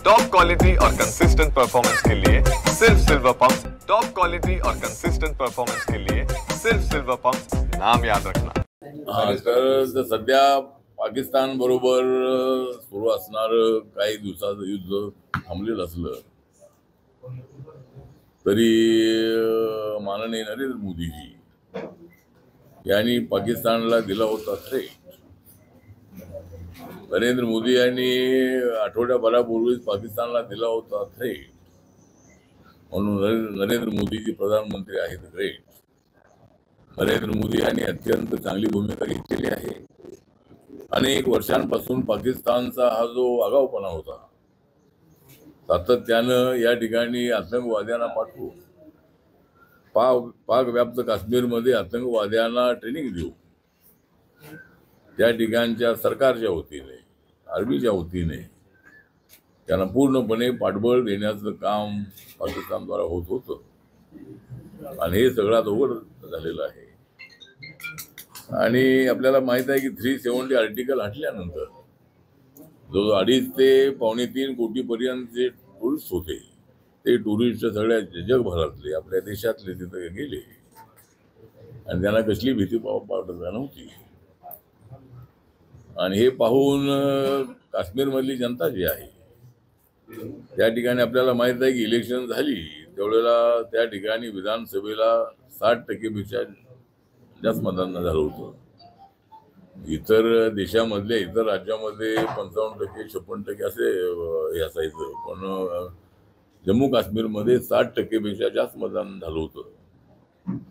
Top quality और consistent performance के लिए सिर्फ सिल्वर पंप। टॉप क्वालिटी और कंसिस्टेंट परफॉर्मेंस के लिए सिर्फ सिल्वर पंप, नाम याद रखना। तर सध्या पाकिस्तान बरोबर सुरू असणार काही दिवसाचं युद्ध थांबलेलं असलं तरी माननीय नरेंद्र मोदीजी यांनी पाकिस्तानला दिला होता थ्रेट। नरेंद्र मोदी यांनी आठवड्याभरापूर्वीच पाकिस्तानला दिला होता थ्रेट, म्हणून नरेंद्र मोदीजी प्रधानमंत्री आहेत ग्रेट। नरेंद्र मोदी यांनी अत्यंत चांगली भूमिका घेतलेली आहे। अनेक वर्षांपासून पाकिस्तानचा हा जो आगाऊपणा होता, सातत्यानं या ठिकाणी आतंकवाद्यांना पाठवून पाक व्याप्त काश्मीरमध्ये आतंकवाद्यांना ट्रेनिंग देऊ, त्या ठिकाणच्या सरकारच्या वतीने आर्मीच्या वतीने त्यांना पूर्णपणे पाठबळ देण्याचं काम पाकिस्तानद्वारा होत होतं आणि हे सगळं उघड झालेलं आहे। आणि आपल्याला माहित आहे की 370 आर्टिकल हटल्यानंतर जो 2.5 ते 2.25 कोटीपर्यंतचे टुरिस्ट होते, ते टुरिस्ट सगळ्या जगभरातले आपल्या देशातले तिथे गेले आणि त्यांना कसली भीती वाटत नव्हती। आणि हे पाहून काश्मीरमधली जनता जी आहे, त्या ठिकाणी आपल्याला माहित आहे की इलेक्शन झाली त्यावेळेला त्या ठिकाणी विधानसभेला 60% पेक्षा जास्त मतदान झालं होतं। इतर देशामधल्या इतर राज्यामध्ये 55% 56% असे हे असायचं, पण जम्मू काश्मीरमध्ये 60% पेक्षा जास्त मतदान झालं होतं।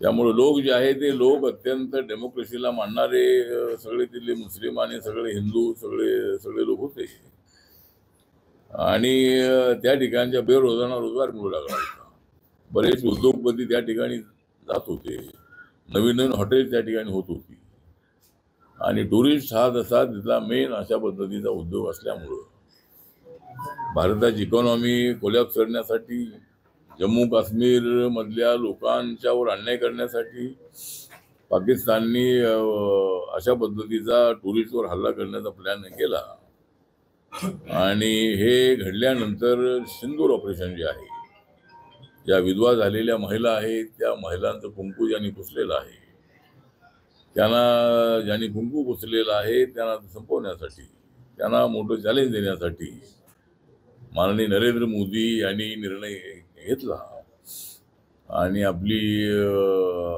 त्यामुळे लोक जे आहे ते लोक अत्यंत डेमोक्रेसीला मानणारे सगळे तिथले मुस्लिम आणि सगळे हिंदू सगळे लोक होते आणि त्या ठिकाणच्या बेरोजगारांना रोजगार मिळू लागला होता। बरेच उद्योगपती त्या ठिकाणी जात होते, नवीन नवीन हॉटेल त्या ठिकाणी होत होती आणि टुरिस्ट हा जसा तिथला मेन अशा पद्धतीचा उद्योग असल्यामुळं भारताची इकॉनॉमी कोलॅप्स करण्यासाठी, जम्मू काश्मीर मधल्या लोकांच्यावर अन्याय करण्यासाठी पाकिस्ताननी अशा पद्धतीचा टुरिस्टवर हल्ला करण्याचा प्लॅन केला। आणि हे घडल्यानंतर सिंदूर ऑपरेशन जे आहे, ज्या विधवा झालेल्या महिला आहेत त्या महिलांचं कुंकू ज्यांनी पुसलेलं आहे, ज्यांनी कुंकू पुसलेलं आहे त्यांना संपवण्यासाठी, त्यांना मोठं चॅलेंज देण्यासाठी माननीय नरेंद्र मोदी यांनी निर्णय घेतला। आणि आपली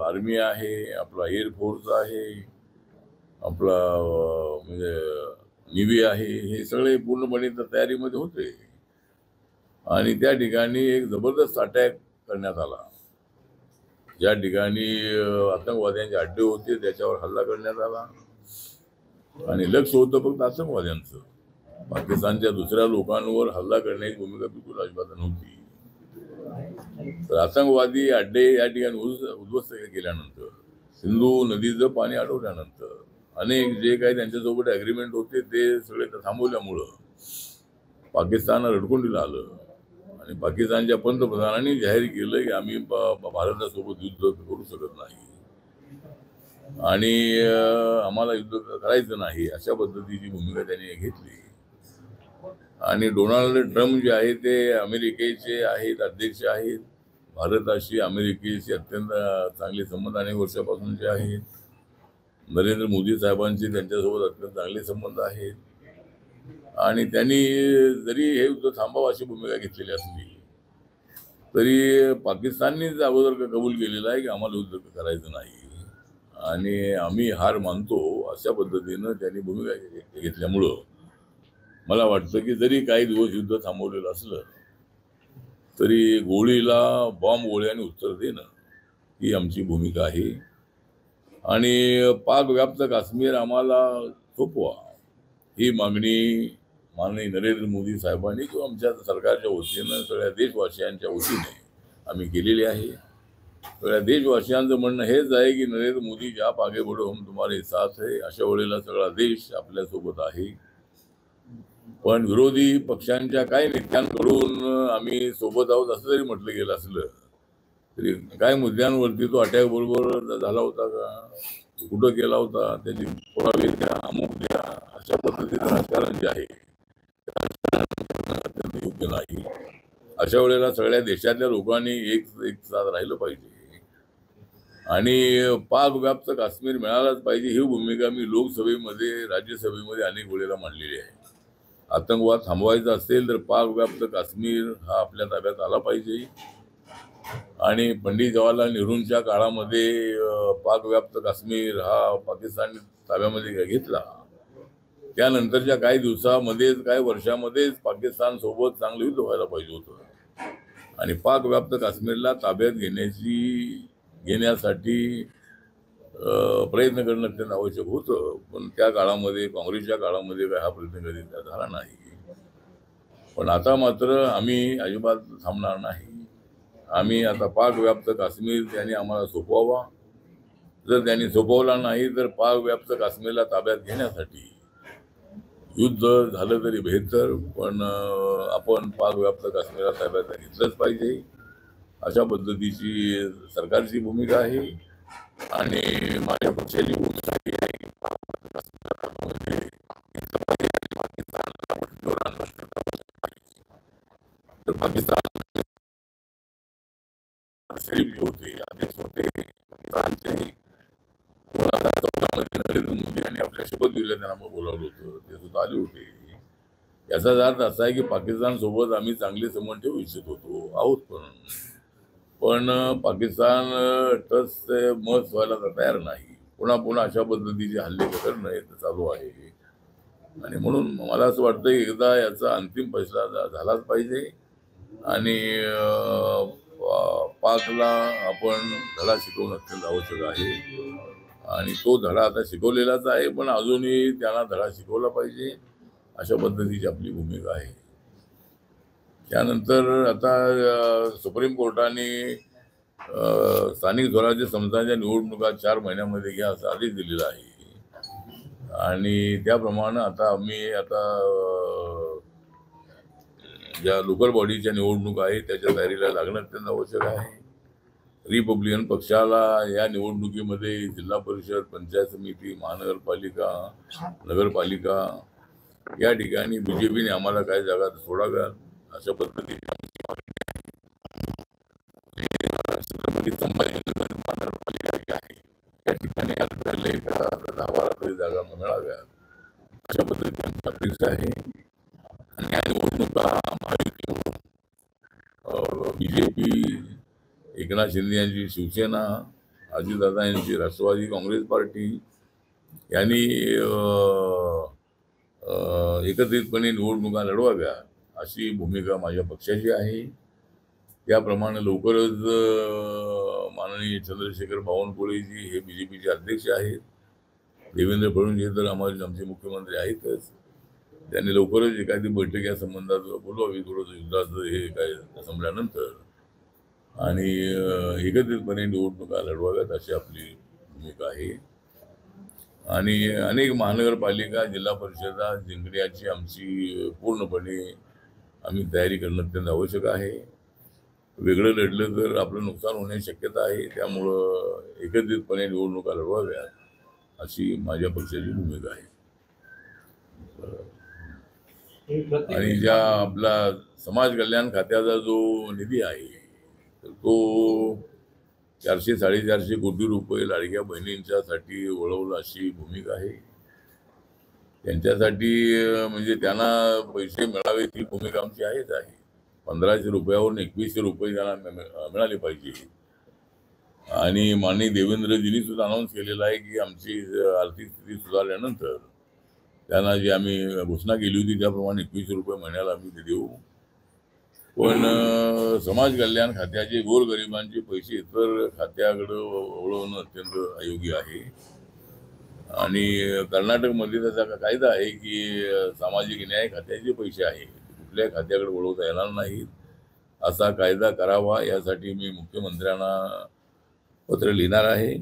आर्मी आहे, आपला एअरफोर्स आहे, आपला म्हणजे नेव्ही आहे, हे सगळे पूर्णपणे तयारीमध्ये होते आणि त्या ठिकाणी एक जबरदस्त अटॅक करण्यात आला। ज्या ठिकाणी आतंकवाद्यांचे अड्डे होते त्याच्यावर हल्ला करण्यात आला आणि लक्ष होतं फक्त आतंकवाद्यांचं। पाकिस्तानच्या दुसऱ्या लोकांवर हल्ला करण्याची भूमिका बिलकुल अजिबात नव्हती। तर आतंकवादी अड्डे या ठिकाणी उद्ध्वस्त केल्यानंतर, सिंधू नदीचं पाणी अडवल्यानंतर, अनेक जे काही त्यांच्यासोबत ॲग्रीमेंट होते ते सगळे थांबवल्यामुळं पाकिस्तानला रडकुंडीला आलं आणि पाकिस्तानच्या पंतप्रधानांनी जाहीर केलं की आम्ही भारतासोबत युद्ध करू शकत नाही आणि आम्हाला युद्ध करायचं नाही, अशा पद्धतीची भूमिका त्यांनी घेतली। आणि डोनाल्ड ट्रम्प जे आहे ते अमेरिकेचे आहेत, अध्यक्ष आहेत। भारताशी अमेरिकेशी अत्यंत चांगले संबंध अनेक वर्षापासूनचे आहेत। नरेंद्र मोदी साहेबांचे त्यांच्यासोबत अत्यंत चांगले संबंध आहेत आणि त्यांनी जरी हे युद्ध थांबावं अशी भूमिका घेतलेली असली तरी पाकिस्ताननीच अगोदर कबूल केलेलं आहे की आम्हाला युद्ध करायचं नाही आणि आम्ही हार मानतो, अशा पद्धतीनं त्यांनी भूमिका घेतल्यामुळं मला वाटतं की जरी काही दिवस युद्ध थांबवलेलं असलं तरी गोळीला बॉम्ब गोळ्याने उत्तर देणं ही आमची भूमिका आहे आणि पाक व्याप्त काश्मीर आम्हाला सोपवा ही मागणी माननीय नरेंद्र मोदी साहेबांनी किंवा आमच्या सरकारच्या वतीनं सगळ्या देशवासियांच्या वतीने आम्ही केलेली आहे। सगळ्या देशवासियांचं म्हणणं हेच आहे की नरेंद्र मोदी ज्या आगे बढ़ो हम तुम्हारे साथ है, अशा वेळेला सगळा देश आपल्यासोबत आहे। पण विरोधी पक्षांच्या काही नेत्यांकडून आम्ही सोबत आहोत असं जरी म्हटलं गेलं असलं तरी काय मुद्द्यांवरती तो अटॅक बरोबर झाला होता का, कुठं केला होता, त्याची पुरावे द्या, अमुक द्या, अशा पद्धतीचं राजकारण जे आहे अत्यंत योग्य नाही. अशा वेळेला सगळ्या देशातल्या लोकांनी एक साथ राहिलं पाहिजे आणि पाक व्याप्त काश्मीर मिळालाच पाहिजे ही भूमिका मी लोकसभेमध्ये राज्यसभेमध्ये अनेक वेळेला मांडलेली आहे. आतंकवाद थांबवायचा असेल तर पाक व्याप्त काश्मीर हा आपल्या ताब्यात आला पाहिजे आणि पंडित जवाहरलाल नेहरूंच्या काळामध्ये पाक व्याप्त काश्मीर हा पाकिस्तान ताब्यामध्ये घेतला. त्यानंतरच्या काही दिवसामध्येच काही वर्षामध्येच पाकिस्तान सोबत चांगलं युद्ध व्हायला पाहिजे होतं आणि पाक व्याप्त काश्मीरला ताब्यात घेण्यासाठी प्रयत्न करणं अत्यंत आवश्यक होतं. पण त्या काळामध्ये काँग्रेसच्या काळामध्ये काय हा प्रयत्न कधी झाला नाही. पण आता मात्र आम्ही अजिबात थांबणार नाही. आम्ही आता पाक व्याप्त काश्मीर त्यांनी आम्हाला सोपवावा. जर त्यांनी सोपवला नाही तर पाक व्याप्त काश्मीरला ताब्यात घेण्यासाठी युद्ध झालं तरी बेहतर, पण आपण पाक व्याप्त काश्मीरला ताब्यात घेतलंच पाहिजे अशा पद्धतीची सरकारची भूमिका आहे आणि माझ्या पक्षाची भूमिका आहे की पाकिस्तान होते अध्यक्ष होते पाकिस्तानचे नरेंद्र मोदी यांनी आपल्या शपथविधीला त्यांना बोलावलं होतं, ते सुद्धा आले होते. याचा अर्थ असा आहे की पाकिस्तान सोबत आम्ही चांगले संबंध ठेवू इच्छित आहोत पण पाकिस्तान टच मत व्हायला तयार नाही. पुन्हा अशा पद्धतीचे हल्ले करणं हे चालू आहे आणि म्हणून मला असं वाटतं की एकदा याचा अंतिम फैसला झालाच पाहिजे आणि पाकला आपण धडा शिकवणं अत्यंत आवश्यक आहे आणि तो धडा आता शिकवलेलाच आहे, पण अजूनही त्यांना धडा शिकवला पाहिजे अशा पद्धतीची आपली भूमिका आहे. त्यानंतर आता सुप्रीम कोर्टाने स्थानिक स्वराज्य संस्थांच्या निवडणुका 4 महिन्यामध्ये घ्या असा आदेश दिलेला आहे आणि त्याप्रमाणे आता आम्ही ज्या लोकल बॉडीच्या निवडणुका आहेत त्याच्या तयारीला लागणं अत्यंत आवश्यक आहे. रिपब्लिकन पक्षाला या निवडणुकीमध्ये जिल्हा परिषद, पंचायत समिती, महानगरपालिका, नगरपालिका या ठिकाणी बीजेपीने आम्हाला काही जागा सोडाव्यात अशा पद्धतीने महानगरपालिका आहे त्या ठिकाणी 10-12 तरी जागा मिळाव्यात अशा पद्धतीने आमची अपेक्षा आहे. आणि या निवडणुका बीजेपी, एकनाथ शिंदे यांची शिवसेना, अजितदादा यांची राष्ट्रवादी काँग्रेस पार्टी यांनी एकत्रितपणे निवडणुका लढवाव्या अशी भूमिका माझ्या पक्षाची आहे. त्याप्रमाणे लवकरच माननीय चंद्रशेखर बावनकुळेजी हे बीजेपीचे अध्यक्ष आहेत. देवेंद्र फडणवीस हे तर आमचे मुख्यमंत्री आहेतच. त्यांनी लवकरच एखादी बैठक या संबंधात बोलवावी थोडंसं युद्धाचं हे काय संपल्यानंतर आणि एकत्रितपणे निवडणुका लढवाव्यात अशी आपली भूमिका आहे. आणि अनेक महानगरपालिका, जिल्हा परिषदा जिंकण्याची आमची पूर्णपणे आम्ही तयारी करणं अत्यंत आवश्यक आहे. वेगळं लढलं तर आपलं नुकसान होण्याची शक्यता आहे. त्यामुळं एकत्रितपणे निवडणुका लढवाव्यात अशी माझ्या पक्षाची भूमिका आहे. आणि ज्या आपला समाज कल्याण खात्याचा जो निधी आहे तर तो 400-450 कोटी रुपये लाडक्या बहिणींच्यासाठी वळवला अशी भूमिका आहे. त्यांच्यासाठी म्हणजे त्यांना पैसे मिळावे ती भूमिका आमची आहेच आहे. 1500 रुपयावरून 2100 रुपये त्यांना मिळाले पाहिजे. आणि माननीय देवेंद्रजींनी सुद्धा अनाऊन्स केलेला आहे की आमची आर्थिक स्थिती सुधारल्यानंतर त्यांना जी आम्ही घोषणा केली होती त्याप्रमाणे 2100 रुपये महिन्याला आम्ही ते देऊ. पण समाज कल्याण खात्याचे गोरगरिबांचे पैसे इतर खात्याकडं वळवणं अत्यंत अयोग्य आहे. आणि कर्नाटकमध्ये त्याचा कायदा आहे की सामाजिक न्याय खात्याचे पैसे आहे कुठल्या खात्याकडे वळवता येणार नाहीत असा कायदा करावा. यासाठी मी मुख्यमंत्र्यांना पत्र लिहिणार आहे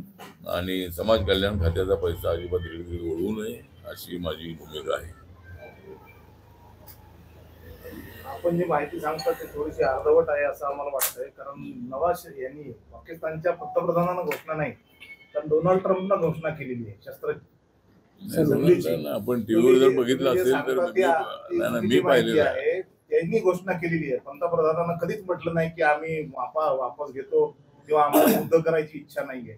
आणि समाज कल्याण खात्याचा पैसा अजिबात वळवू नये अशी माझी भूमिका आहे. आपण जी माहिती सांगता ती थोडीशी अर्धवट आहे असं आम्हाला वाटतंय. कारण नवाज शरीफ यांनी पाकिस्तानच्या पंतप्रधानांना घोषणा नाही तर डोनाल्ड ट्रम्पना घोषणा केलेली आहे आपण टीव्हीवर जर बघितलं असेल तर मी पाहिलेलं आहे. त्यांनी घोषणा केलेली आहे. पंतप्रधानांना कधीच म्हटलं नाही की आम्ही वापस घेतो किंवा आम्हाला युद्ध करायची इच्छा नाहीये.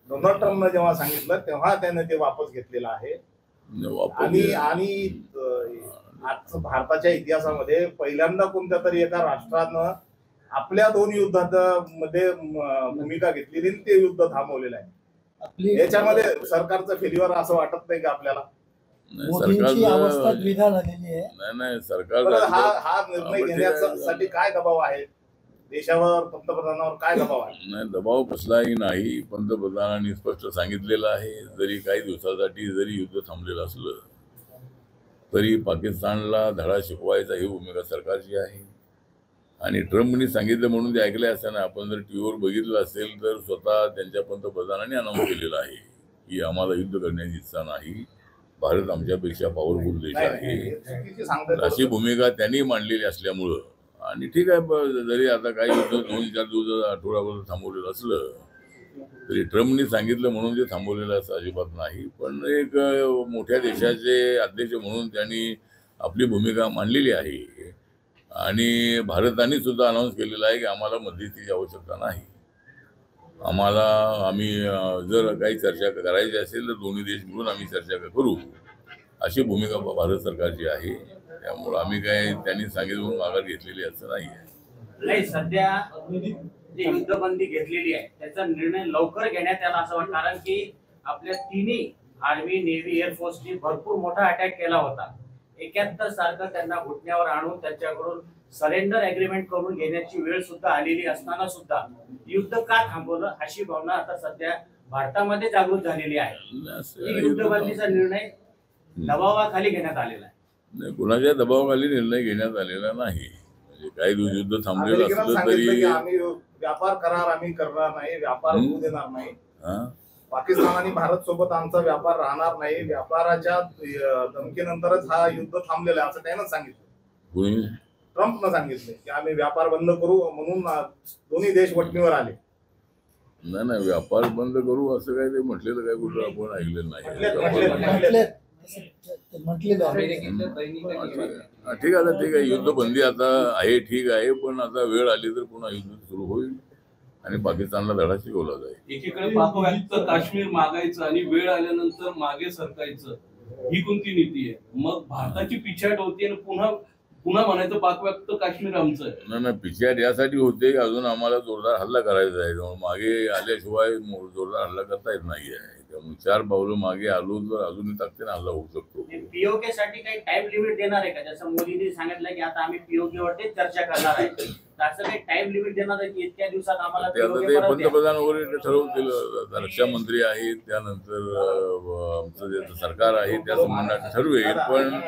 डोनाल्ड ट्रम्पनं जेव्हा सांगितलं तेव्हा त्याने ते वापस घेतलेलं आहे. आणि आज भारताच्या इतिहासामध्ये पहिल्यांदा कोणत्या तरी एका राष्ट्रानं आपल्या 2 युद्धात मध्ये भूमिका घेतलेली ते युद्ध थांबवलेलं आहे. याच्यामध्ये सरकारचं फेल्युअर असं वाटत नाही का आपल्याला? सरकार हा निर्णय घेण्यासाठी काय दबाव आहे देशावर, पंतप्रधानावर काय दबाव आहे? नाही, दबाव कसलाही नाही. पंतप्रधानांनी स्पष्ट सांगितलेलं आहे, जरी काही दिवसासाठी जरी युद्ध थांबलेलं असलं तरी पाकिस्तानला धडा शिकवायचा ही भूमिका सरकारची आहे. आणि ट्रम्पनी सांगितलं म्हणून ते ऐकले असताना आपण जर टीव्हीवर बघितलं असेल तर स्वतः त्यांच्या पंतप्रधानांनी अनाऊन्स केलेलं आहे की आम्हाला युद्ध करण्याची इच्छा नाही, भारत आमच्यापेक्षा पॉवरफुल देश आहे, अशी भूमिका त्यांनी मांडलेली असल्यामुळं. आणि ठीक आहे, जरी आता काही युद्ध 2-4 दिवस आठवड्याभर थांबवलेलं असलं तरी ट्रम्पनी सांगितलं म्हणून ते थांबवलेलं असं अजिबात नाही. पण एक मोठ्या देशाचे अध्यक्ष म्हणून त्यांनी आपली भूमिका मांडलेली आहे. आणि भारताने सुद्धा अनाऊन्स केलेलं आहे की आम्हाला मध्यस्थीची आवश्यकता नाही. आम्ही जर काही चर्चा करायची असेल तर दोन्ही देश मिळून आम्ही चर्चा करू, अशी भूमिका भारत सरकारची आहे. त्यामुळं आम्ही काय त्यांनी सांगितलं म्हणून माघार घेतलेली असं नाही आहे. सध्या जी युद्धबंदी घेतलेली आहे त्याचा निर्णय लवकर घेण्यात यावा असं वाटतं, कारण की आपल्या तिन्ही आर्मी, नेव्ही, एअरफोर्सनी भरपूर मोठा अटॅक केला होता. 71 सारखं त्यांना घुटण्यावर आणून त्यांच्याकडून सरेंडर अग्रीमेंट करून घेण्याची वेळ सुद्धा आलेली असताना सुद्धा युद्ध का थांबवलं अशी भावना आता सध्या भारतामध्ये जागृत झालेली आहे. युद्धबंदीचा निर्णय दबावाखाली घेण्यात आलेला आहे. कुणाच्या दबावाखाली निर्णय घेण्यात आलेला नाही. म्हणजे काही दिवस युद्ध थांबलेलं असलं तरी आम्ही व्यापार करार आम्ही करणार नाही, व्यापार होऊ देणार नाही. पाकिस्तान आणि भारत सोबत आमचा व्यापार राहणार नाही, व्यापाराच्या धमकीनंतरच हा युद्ध थांबलेला आहे असं त्यानं सांगितलं. ट्रम्पनं सांगितलं की आम्ही व्यापार बंद करू म्हणून दोन्ही देश वटणीवर आले. नाही, व्यापार बंद करू असं काय ते म्हटलेलं काय कुठं आपण ऐकलेलं नाही. ठीक आहे, युद्धबंदी आता आहे, ठीक आहे, पण आता वेळ आली तर पुन्हा युद्ध सुरू होईल आणि पाकिस्तानला धडा शिकवला जाईल. एकीकडे पाकव्याप्त काश्मीर मागायचं आणि वेळ आल्यानंतर मागे सरकायचं, ही कोणती नीती आहे? मग भारताची पिछाट होती आणि पुन्हा म्हणायचं पाकव्याप्त काश्मीर आमचं आहे. नाही, पिछाट यासाठी होते की अजून आम्हाला जोरदार हल्ला करायचा आहे. मागे आल्याशिवाय जोरदार हल्ला करता येत नाहीये. त्यामुळे 4 पावलं मागे आलो तर अजूनही ताकदीने हल्ला होऊ शकतो. पीओके साठी काही टाइम लिमिट देणार आहे का? जसं मोदींनी सांगितलं की आता आम्ही पीओके वरतीच चर्चा करणार आहे, असं काही टाइम लिमिट देणार आहे की इतक्या दिवसात आम्हाला ते पंतप्रधान वगैरे ठरवतील. रक्षा मंत्री आहेत, त्यानंतर आमचं जे सरकार आहे त्या संबंधात ठरवेल. पण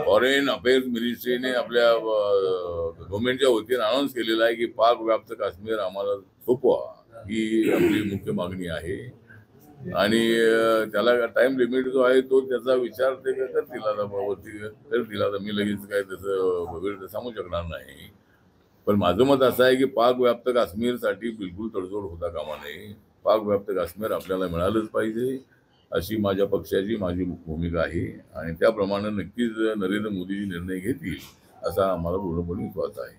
फॉरेन अफेअर्स मिनिस्ट्रीने आपल्या गव्हर्नमेंटच्या वतीने अनाऊन्स केलेला आहे की पाक व्याप्त काश्मीर आम्हाला सोपवा, ही आपली मुख्य मागणी आहे. आणि त्याला टाइम लिमिट जो आहे तो त्याचा विचार ते करतील. आता मी लगेच काय त्याचं वगैरे सांगू शकणार नाही. पण माझं मत असं आहे की पाक व्याप्त काश्मीरसाठी बिलकुल तडजोड होता कामा नये. पाक व्याप्त काश्मीर आपल्याला मिळालंच पाहिजे अशी माझ्या पक्षाची माझी भूमिका आहे. आणि त्याप्रमाणे नक्कीच नरेंद्र मोदीजी निर्णय घेतील असा आम्हाला पूर्णपणे विश्वास आहे.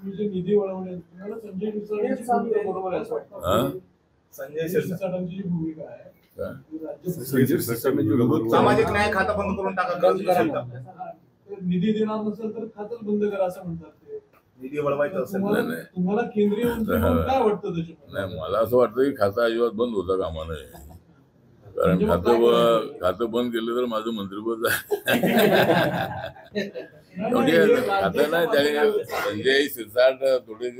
निधी वळवण्यात संजय शिरसाटांची बरोबर आहे असं वाटतं. संजय शिरसाटांची भूमिका आहे, सामाजिक न्याय खातं बंद करून टाका, निधी देणार नसेल तर खातच बंद करा असं म्हणतात. ते निधी वळवायचं असेल तुम्हाला केंद्रीय मंत्री काय वाटतं त्याच्यामध्ये? नाही, मला असं वाटतं की खातं अजिबात बंद होता कामा नये. कारण खातं बंद केलं तर माझं मंत्रिपद खातं नाही. त्याने संजय शिरसाट थोडस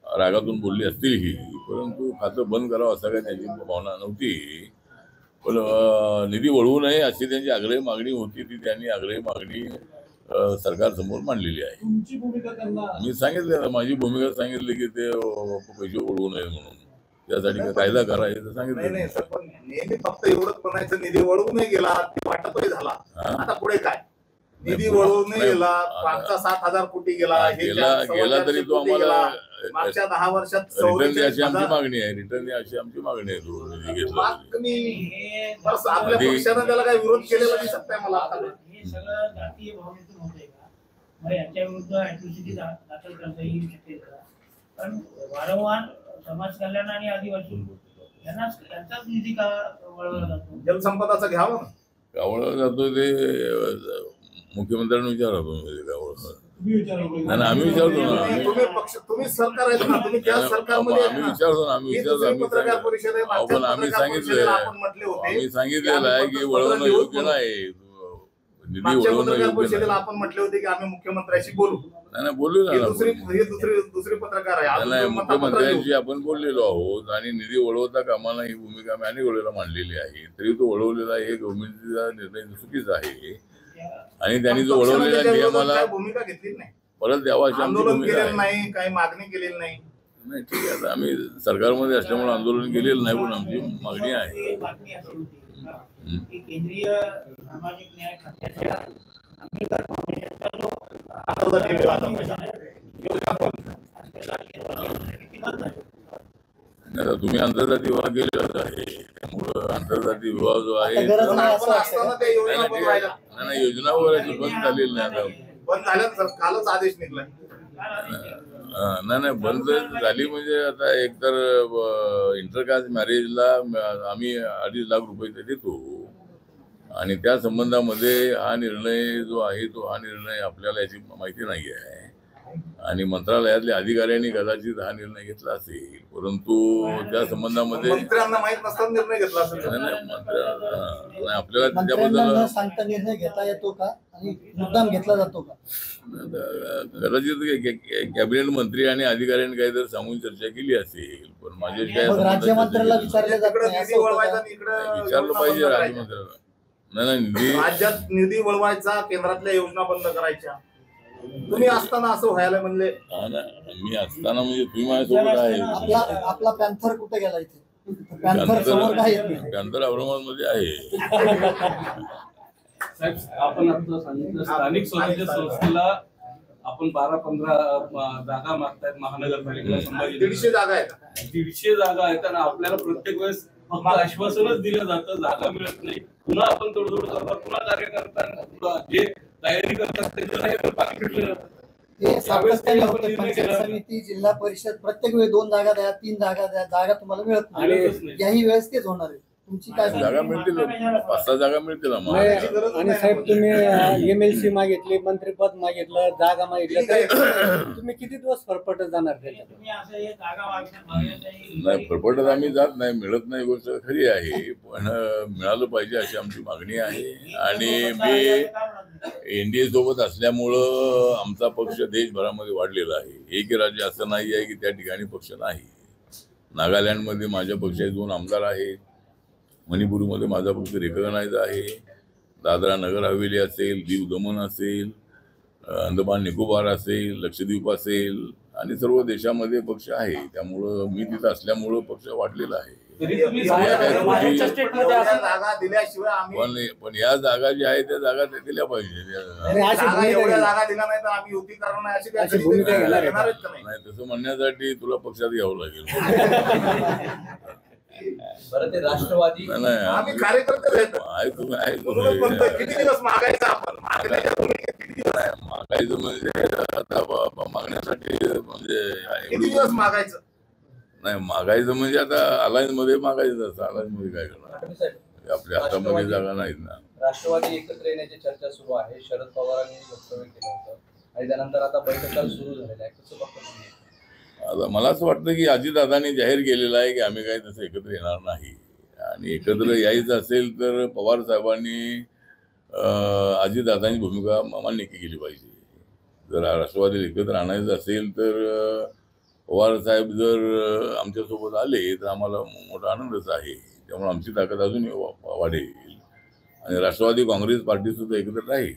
रागातून बोलली असतील ही, परंतु खातं बंद करावं असं काही त्यांची भावना नव्हती. पण निधी वळवू नये अशी त्यांची आग्रही मागणी होती. ती त्यांनी आग्रही मागणी सरकारसमोर मांडलेली आहे. तुमची भूमिका त्यांना मी सांगितलं, माझी भूमिका सांगितली की ते पैसे वळवू नये म्हणून, त्यासाठी कायदा करायचं सांगितलं. नेहमी फक्त एवढंच म्हणायचं निधी वळवू नाही गेला, वाटतही झाला. आता पुढे काय? निधी वळवून नाही, गेला, आता- मागचा 7,000 कोटी गेला, हे गेला 4,400 तरी तो कोटी आम्हाला गेला. मागच्या 10 वर्षात रिटर्न अशी 44,000 आमची मागणी आहे, रिटर्न अशी आमची मागणी आहे. तो निधी घेतला मागणी. बस आपल्या आधी- पक्षानं त्याला काही विरोध केलेला दिसत नाही मला आता. हे सगळं जातीय भावनेतून होतंय का? मग याच्या विरुद्ध अॅट्रॉसिटी दाखल करता येईल शकेल का? पण वारंवार समाज कल्याण आणि आदिवासी यांचाच निधी का वळवला जातो? जलसंपदाचं घ्यावं ना. गावळा जातो ते मुख्यमंत्र्यांना विचारा तुम्ही गावळा. तुम्ही विचारा नाही नाही, आम्ही विचारतो ना. तुम्ही सरकार आहेत ना, तुम्ही त्या सरकारमध्ये आहेत आम्ही ना. विचारतो ना, आम्ही ही विचारतो. दुसरी आम्ही पत्रकार परिषद आहे. अहो, पण आम्ही पत्रकार परिषदेला आपण म्हटले होते आम्ही सांगितलेलं की आहे आम्ही की पत्र वळवणं लिहून योग्य बोलू. नाही, निधी मागच्या वळवणं पत्रकार योग्य परिषदेला नाही. आपण म्हटले होते की आम्ही मुख्यमंत्र्याशी बोलू. नाही बोलू हे ना दुसरी आपण. हे दुसरी पत्रकार आहे. आपण नाही, मतापत्र लिहू. मुख्यमंत्र्यांशी आपण बोललेलो आहोत आणि निधी वळवता कामाला ही भूमिका आम्ही अनेक वेळेला मांडलेली आहे. तरी तो वळवलेला हे गव्हर्नमेंटचा निर्णय चुकीचा आहे आणि त्यांनी जो पक्षानं वळवलेला त्याच्या विरोधात नियमाला काय भूमिका घेतली नाही, परत द्यावा अशी आमची आंदोलन भूमिका केलेलं आहे. नाही, काही मागणी केलेली नाही. नाही ठीक आहे, आता आम्ही सरकारमध्ये असल्यामुळे आंदोलन केलेलं नाही, पण आमची मागणी आहे. एक बातमी अशी होती का, की केंद्रीय सामाजिक न्याय खात्याच्या आंबेडकर फाउंडेशनचा जो आंदोलन केलेलं आता पैसा. आता तुम्ही आंतरजातीय विवाह केलेलाच आहे, त्यामुळं आंतरजातीय विवाह जो आहे गरज नाही आपण असताना ते योजना नाही, बंद नाही, राहिल्या. नाही, नाही, योजना वगैरे बंद झालेली नाही आता. बंद झाल्या तर कालच आदेश निघलाय. नाही नाही, बंद झाली म्हणजे आता एकतर इंटरकास्ट मॅरेजला आम्ही 2.5 लाख रुपये ते देतो आणि त्या संबंधामध्ये हा निर्णय जो आहे तो हा निर्णय आपल्याला याची माहिती नाही आहे आणि मंत्रालयातल्या अधिकाऱ्यांनी कदाचित हा निर्णय घेतला असेल, परंतु त्या संबंधामध्ये मंत्र्यांना माहित नसताना निर्णय घेतला असेल. नाही, नाही, नाही, आपल्याला मंत्र्यांना त्याच्याबद्दल न सांगता निर्णय घेता येतो का आणि मुद्दाम घेतला जातो का? कदाचित कॅबिनेट मंत्री आणि अधिकाऱ्यांनी काहीतरी सांगून चर्चा केली असेल, पण माझे काय मग संबंध राज्यमंत्र्याला चर्चा विचारलं जात इकडे नाही निधी असं होतं वळवायचा का? आणि इकडे केली. विचारलं योजना पाहिजे बंद करायच्या. राज्यमंत्र्यांना. नाही नाही, निधी राज्यात निधी वळवायचा, केंद्रातल्या योजना बंद करायच्या. तुम्ही असताना असं व्हायला म्हणले. हा ना, मी असताना म्हणजे तुम्ही माझ्यासोबत आहे. आपला पॅन्थर कुठे गेला इथे? पॅन्थर समोर काय येत नाही. त्यानंतर औरंगाबादमध्ये आहे. साहेब, आपण आता सांगितलं स्थानिक स्वराज्य संस्थेला आपण 12-15 जागा मागतायत महानगरपालिकेला. 150 जागा आहेत. 150 जागा आहेत आणि आपल्याला प्रत्येक वेळेस फक्त आश्वासनच दिलं जातं, जागा मिळत नाही. पुन्हा आपण तोडजोड करतात, पुन्हा कार्यकर्ता जे तयारी करतात त्यांच्या पाणी फिरलं जातं. हे सातत्याने होते. पंचायत समिती, जिल्हा परिषद प्रत्येक वेळी 2 जागा द्या, 3 जागा द्या, जागा तुम्हाला मिळत मिळतच नाही. नाही. याही वेळेस तेच होणार आहे. तुमची काय जागा मिळतील, 5-6 जागा मिळतील आम्हाला. त्याची गरज आणि नाही साहेब ना. तुम्ही MLC मागितली, मंत्रिपद मागितलं, जागा मागितलं, ठीक आहे. तर तुम्ही किती दिवस फरफटत जाणार त्याच्यात? तुम्ही असं हे जागा मागण्यात नाही, फरफटत आम्ही जात नाही, मिळत नाही गोष्ट खरी आहे, पण मिळालं पाहिजे अशी आमची मागणी आहे. आणि मी NDA सोबत असल्यामुळं आमचा पक्ष देशभरामध्ये वाढलेला आहे. एक राज्य असं नाही आहे की त्या ठिकाणी पक्ष नाही. नागालँडमध्ये माझ्या पक्षाचे 2 आमदार आहेत, मणिपूरमध्ये माझा पक्ष रिकॉग्नाइज आहे, दादरा नगर हवेली असेल, दीव दमन असेल, अंदमान निकोबार असेल, लक्षद्वीप असेल आणि सर्व देशामध्ये पक्ष आहे. त्यामुळं मी तिथं असल्यामुळं पक्ष वाढलेला आहे. तरी तुम्ही महाराष्ट्र स्टेटमध्ये एवढ्या असं जागा दिल्याशिवाय आम्ही पण या जागा ज्या आहेत त्या जागा त्या दिल्या पाहिजे. आणि अशी जागा भूमिका एवढ्या घेणार. जागा दिल्या नाही तर आम्ही युती करणार नाही अशी अशी भूमिका घेणार आहे का? घेणारच का नाही? नाही, तसं म्हणण्यासाठी तुला पक्षात घ्यावं लागेल. बरं, ते राष्ट्रवादी नाही, नाही, आम्ही कार्यकर्ते आहेत. आहे तुम्ही आहे म्हणूनच म्हणतोय, किती तुम्ही. दिवस मागायचं आपण? मागण्याच्या भूमिकेत किती दिवस? नाही, मागायचं म्हणजे आता मागण्यासाठी म्हणजे किती दिवस मागायचं? नाही, मागायचं म्हणजे आता अलायन्स मध्ये मागायचं असतं. अलायन्स मध्ये काय करणार? साहेब, आपल्या हातामध्ये जागा नाहीत ना. राष्ट्रवादी एकत्र येण्याची चर्चा सुरू आहे. शरद पवारांनी वक्तव्य केलं होतं आणि त्यानंतर आता बैठका सुरू झालेल्या आहे. कसं बघता तुम्ही? आता मला असं वाटतं की अजितदादांनी जाहीर केलेलं आहे की आम्ही काही तसं एकत्र येणार नाही आणि एकत्र यायचं असेल तर पवार साहेबांनी अजितदादांची भूमिका मान्य केली पाहिजे. जर राष्ट्रवादी एकत्र आणायचं असेल तर पवार साहेब जर आमच्यासोबत आले तर आम्हाला मोठा आनंदच आहे. त्यामुळे आमची ताकद अजूनही वाढेल आणि राष्ट्रवादी काँग्रेस पार्टी सुद्धा एकत्र राहील.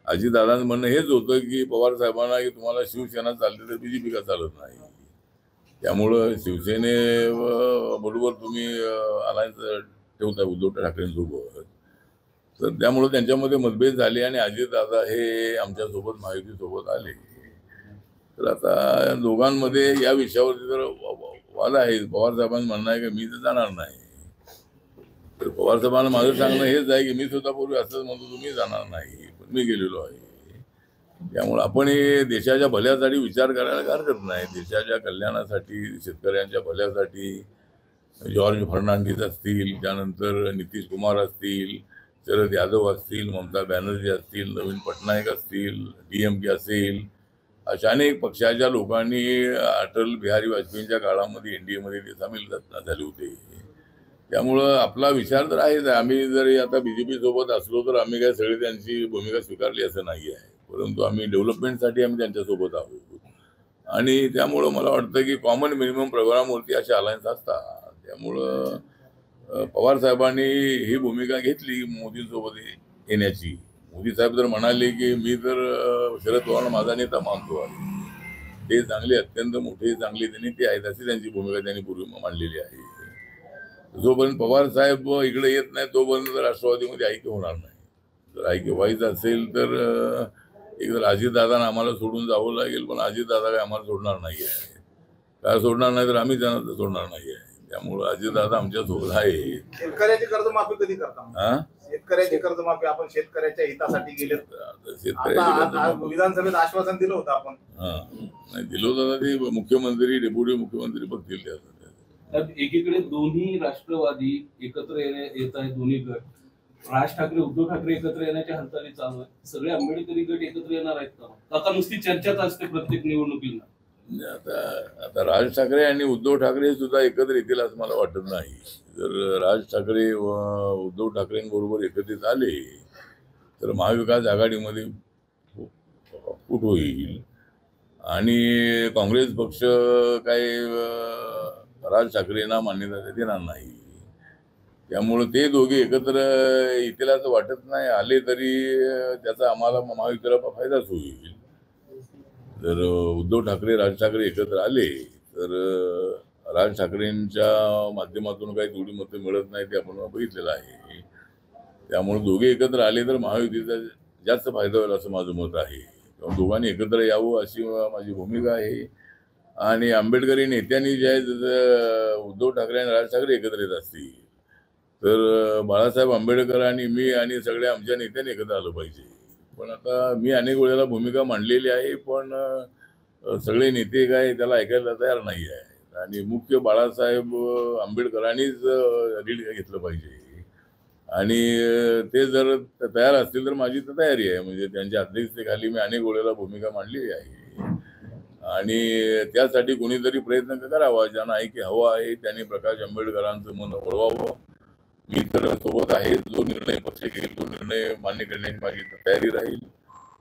अजितदादांचं म्हणणं हेच होतं की पवार साहेबांना की तुम्हाला शिवसेना चालते तर BJP का चालत नाही. त्यामुळं शिवसेने बरोबर तुम्ही अलायन्स ठेवताय उद्धव ठाकरेंसोबत. तर त्यामुळे त्यांच्यामध्ये मतभेद झाले आणि अजितदादा हे आमच्यासोबत महायुतीसोबत आले. तर आता दोघांमध्ये या विषयावरती जर वाद आहे. पवार साहेबांचं म्हणणं आहे की मी तर जाणार नाही. तर पवार साहेबांना माझं सांगणं हेच आहे की मी सुद्धा पूर्वी असंच म्हणतो तुम्ही जाणार नाही, पण मी गेलेलो आहे. त्यामुळे आपण हे देशाच्या भल्यासाठी विचार करायला हरकत नाही. देशाच्या कल्याणासाठी, शेतकऱ्यांच्या भल्यासाठी जॉर्ज फर्नांडिस असतील, त्यानंतर नितीश कुमार असतील, शरद यादव असतील, ममता बॅनर्जी असतील, नवीन पटनायक असतील, DMK असेल, अशा अनेक पक्षाच्या लोकांनी अटल बिहारी वाजपेयींच्या काळामध्ये NDA मध्ये ते सामील झाले होते. त्यामुळं आपला विचार तर आहेच. आम्ही जर आता BJP सोबत असलो तर आम्ही काय सगळे त्यांची भूमिका स्वीकारली असं नाही आहे, परंतु आम्ही डेव्हलपमेंटसाठी आम्ही त्यांच्यासोबत आहोत. आणि त्यामुळं मला वाटतं की कॉमन मिनिमम प्रोग्रामवरती असे अलायन्स असतात. त्यामुळं पवार साहेबांनी ही भूमिका घेतली मोदींसोबत येण्याची. मोदी साहेब जर म्हणाले की मी तर शरद पवारांना माझा नेता मानतो आहे, ते चांगले, अत्यंत मोठे चांगले त्यांनी ते आहेत, अशी त्यांची भूमिका त्यांनी पूर्वी मांडलेली आहे. जोपर्यंत पवार साहेब इकडे येत नाही तोपर्यंत राष्ट्रवादीमध्ये ऐक्य होणार नाही. जर ऐक्य व्हायचं असेल तर एक तर अजितदादांना आम्हाला सोडून जावं लागेल, पण अजितदादा काय आम्हाला सोडणार नाही आहे. काय सोडणार नाही तर आम्ही त्यांना सोडणार नाही आहे. त्यामुळं अजितदादा आमच्यासोबत आहे. शेतकऱ्याची कर्जमाफी कधी करता? शेतकऱ्याची कर्जमाफी आपण शेतकऱ्याच्या हितासाठी गेले. विधानसभेत आश्वासन दिलं होतं आपण. नाही दिलं होतं ते मुख्यमंत्री, डेप्युटी मुख्यमंत्री बघतील त्यात. एकीकडे दोन्ही राष्ट्रवादी एकत्र येत आहेत, दोन्ही गट. राज ठाकरे, उद्धव ठाकरे एकत्र येण्याच्या हालचाली चालू आहेत. सगळे आंबेडकरी गट एकत्र येणार आहेत का? आता नुसती चर्चाच असते प्रत्येक निवडणुकीला. आता राज ठाकरे आणि उद्धव ठाकरे सुद्धा एकत्र येतील असं मला वाटत नाही. जर राज ठाकरे व उद्धव ठाकरेंबरोबर एकत्रित आले तर महाविकास आघाडीमध्ये फूट होईल आणि काँग्रेस पक्ष काही राज ठाकरेंना मान्यता देणार नाही. त्यामुळे ते दोघे एकत्र येतील असं वाटत नाही. आले तरी त्याचा आम्हाला महायुतीला फायदाच होईल. जर उद्धव ठाकरे, राज ठाकरे एकत्र आले तर राज ठाकरेंच्या माध्यमातून काही तेवढी मतं मिळत नाही, ते आपण बघितलेलं आहे. त्यामुळे दोघे एकत्र आले तर महायुतीचा जास्त फायदा होईल असं माझं मत आहे. दोघांनी एकत्र यावं अशी माझी भूमिका आहे. आणि आंबेडकरी नेत्यांनी जे आहे उद्धव ठाकरे आणि राज ठाकरे एकत्र येत असतील तर बाळासाहेब आंबेडकर आणि मी आणि सगळ्या आमच्या नेत्यांनी एकत्र आलं पाहिजे. पण आता मी अनेक वेळेला भूमिका मांडलेली आहे, पण सगळे नेते काय त्याला ऐकायला तयार नाही आहे. आणि मुख्य बाळासाहेब आंबेडकरांनीच लीड घेतलं पाहिजे. आणि ते जर तयार असतील तर माझी तर तयारी आहे. म्हणजे त्यांच्या अध्यक्षतेखाली मी अनेक वेळेला भूमिका मांडलेली आहे. आणि त्यासाठी कोणीतरी प्रयत्न करावा. ज्यांना ऐक्य हवं आहे त्यांनी प्रकाश आंबेडकरांचं मन वळवावं. मी तर सोबत आहे. जो निर्णय पक्ष घेईल तो निर्णय मान्य करण्याची माझी तयारी राहील.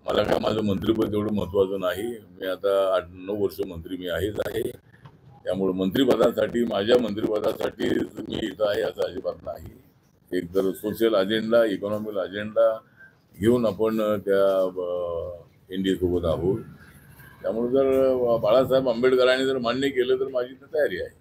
मला काय माझं मंत्रिपद एवढं महत्त्वाचं नाही. मी आता 8-9 वर्ष मंत्री मी आहेच आहे. त्यामुळे मंत्रिपदासाठी, माझ्या मंत्रिपदासाठी मी इथं आहे असं अजिबात नाही. एक तर सोशल अजेंडा, इकॉनॉमिकल अजेंडा घेऊन आपण त्या NDA सोबत आहोत. त्यामुळे जर बाळासाहेब आंबेडकरांनी जर मान्य केलं तर माझी तर तयारी आहे.